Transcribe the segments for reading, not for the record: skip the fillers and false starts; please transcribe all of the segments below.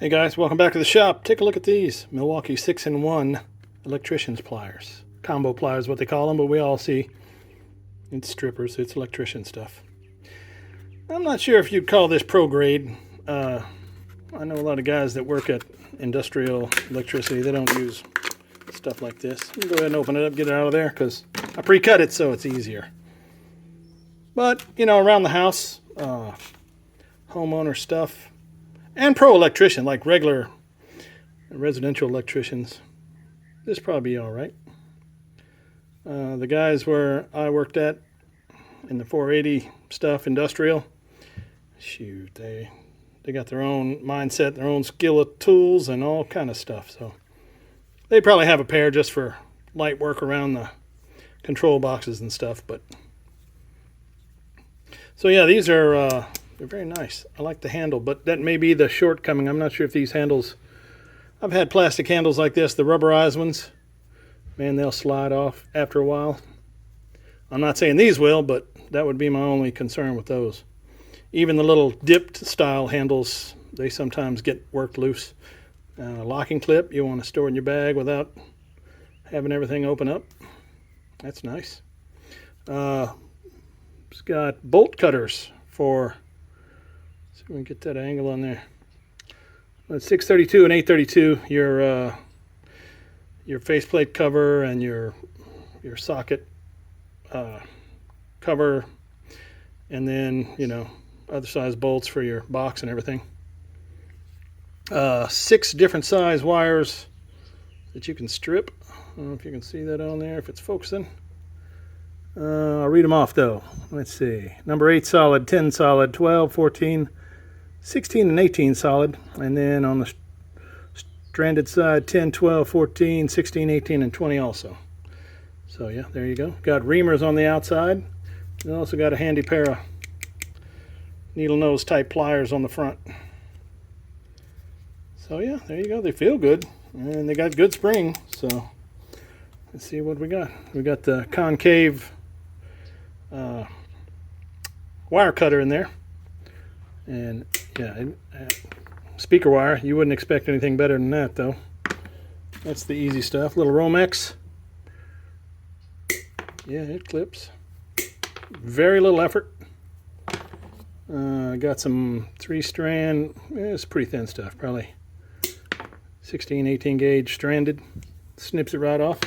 Hey guys, welcome back to the shop. Take a look at these Milwaukee 6-in-1 electricians pliers. Combo pliers, what they call them, but we all see it's strippers, it's electrician stuff. I'm not sure if you'd call this pro grade. I know a lot of guys that work at industrial electricity, they don't use stuff like this. You can go ahead and open it up, get it out of there, because I pre-cut it so it's easier. But, you know, around the house, homeowner stuff, and pro electrician, like regular residential electricians, this probably be all right. The guys where I worked at in the 480 stuff, industrial, shoot, they got their own mindset, their own skill of tools and all kind of stuff. So they probably have a pair just for light work around the control boxes and stuff. But so yeah, these are they're very nice. I like the handle, but that may be the shortcoming. I'm not sure if these handles, I've had plastic handles like this, the rubberized ones. Man, they'll slide off after a while. I'm not saying these will, but that would be my only concern with those. Even the little dipped style handles, they sometimes get worked loose. Locking clip, you want to store in your bag without having everything open up. That's nice. It's got bolt cutters for, see if we can get that angle on there. It's 632 and 832. Your faceplate cover and your socket cover, and then, you know, other size bolts for your box and everything. 6 different size wires that you can strip. I don't know if you can see that on there, if it's focusing. I'll read them off though. Let's see. Number 8 solid, 10 solid, 12, 14, 16, and 18 solid. And then on the stranded side, 10, 12, 14, 16, 18, and 20 also. So yeah, there you go. Got reamers on the outside. And also got a handy pair of needle nose type pliers on the front. So yeah, there you go. They feel good, and they got good spring. So let's see what we got. We got the concave wire cutter in there, and yeah, speaker wire. You wouldn't expect anything better than that, though. That's the easy stuff. Little Romex. Yeah, it clips. Very little effort. Got some 3-strand, it's pretty thin stuff, probably 16, 18 gauge stranded. Snips it right off.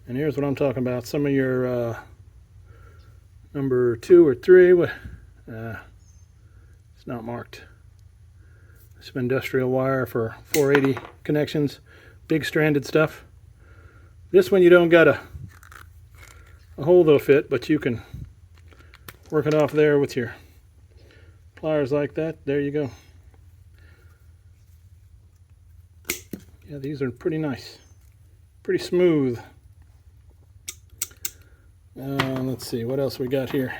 And here's what I'm talking about. Some of your number 2 or 3, it's not marked. Some industrial wire for 480 connections, big stranded stuff. This one you don't got a hole that'll fit, but you can work it off there with your pliers like that. There you go. Yeah, these are pretty nice, pretty smooth. Let's see what else we got here.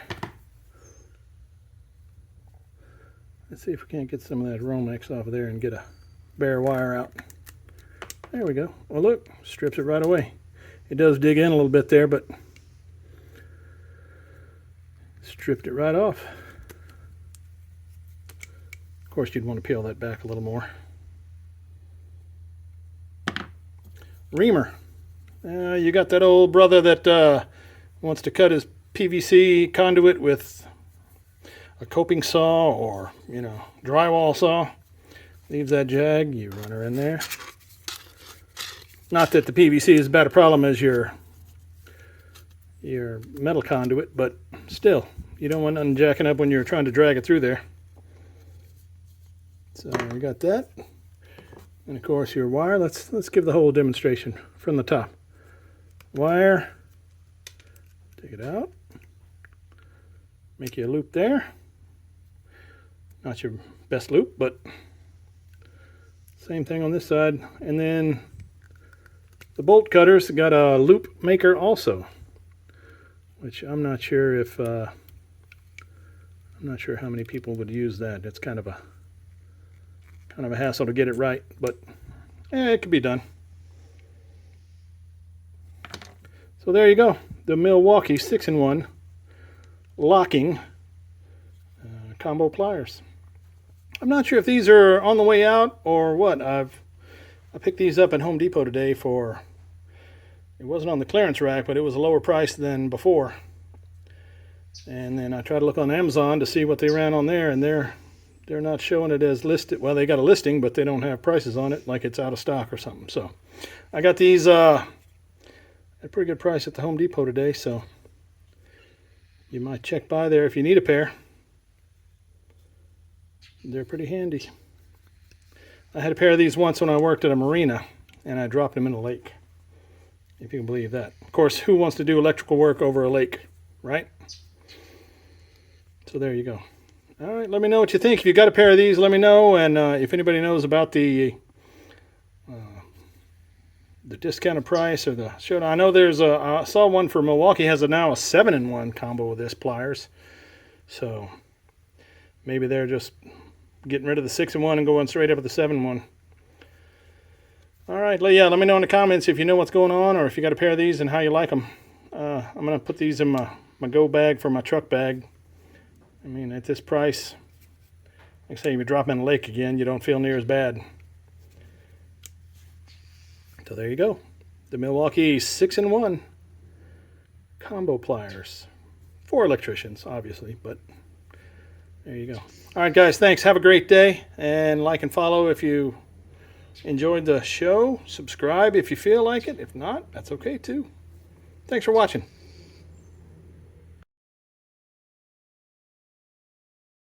Let's see if we can't get some of that Romex off of there and get a bare wire out. There we go. Well, look, strips it right away. It does dig in a little bit there, but stripped it right off. Of course, you'd want to peel that back a little more. Reamer. You got that old brother that wants to cut his PVC conduit with a coping saw or, you know, drywall saw. Leaves that jag, you run her in there. Not that the PVC is as bad a problem as your metal conduit, but still, you don't want nothing jacking up when you're trying to drag it through there. So we got that. And of course your wire. Let's give the whole demonstration from the top. Wire. Take it out. Make you a loop there. Not your best loop, but same thing on this side. And then the bolt cutters got a loop maker also, which I'm not sure if I'm not sure how many people would use that. It's kind of a hassle to get it right, but it could be done. So there you go, the Milwaukee 6-in-1 locking combo pliers. I'm not sure if these are on the way out or what. I picked these up at Home Depot today for, it wasn't on the clearance rack, but it was a lower price than before. And then I tried to look on Amazon to see what they ran on there, and they're not showing it as listed. Well, they got a listing, but they don't have prices on it, like it's out of stock or something. So I got these at a pretty good price at the Home Depot today, so you might check by there if you need a pair. They're pretty handy. I had a pair of these once when I worked at a marina, and I dropped them in a lake, if you can believe that. Of course, who wants to do electrical work over a lake, right? So there you go. All right, let me know what you think. If you got a pair of these, let me know. And if anybody knows about the discounted price or the show, I know there's I saw one for Milwaukee has now a 7-in-1 combo with this pliers. So maybe they're just getting rid of the 6-in-1 and going straight up with the 7-in-1. All right, yeah, let me know in the comments if you know what's going on or if you got a pair of these and how you like them. I'm going to put these in my go bag for my truck bag. I mean, at this price, like I say, if you drop in a lake again, you don't feel near as bad. So there you go. The Milwaukee 6-in-1 combo pliers. For electricians, obviously, but there you go. All right, guys, thanks. Have a great day. And like and follow if you enjoyed the show. Subscribe if you feel like it. If not, that's okay, too. Thanks for watching.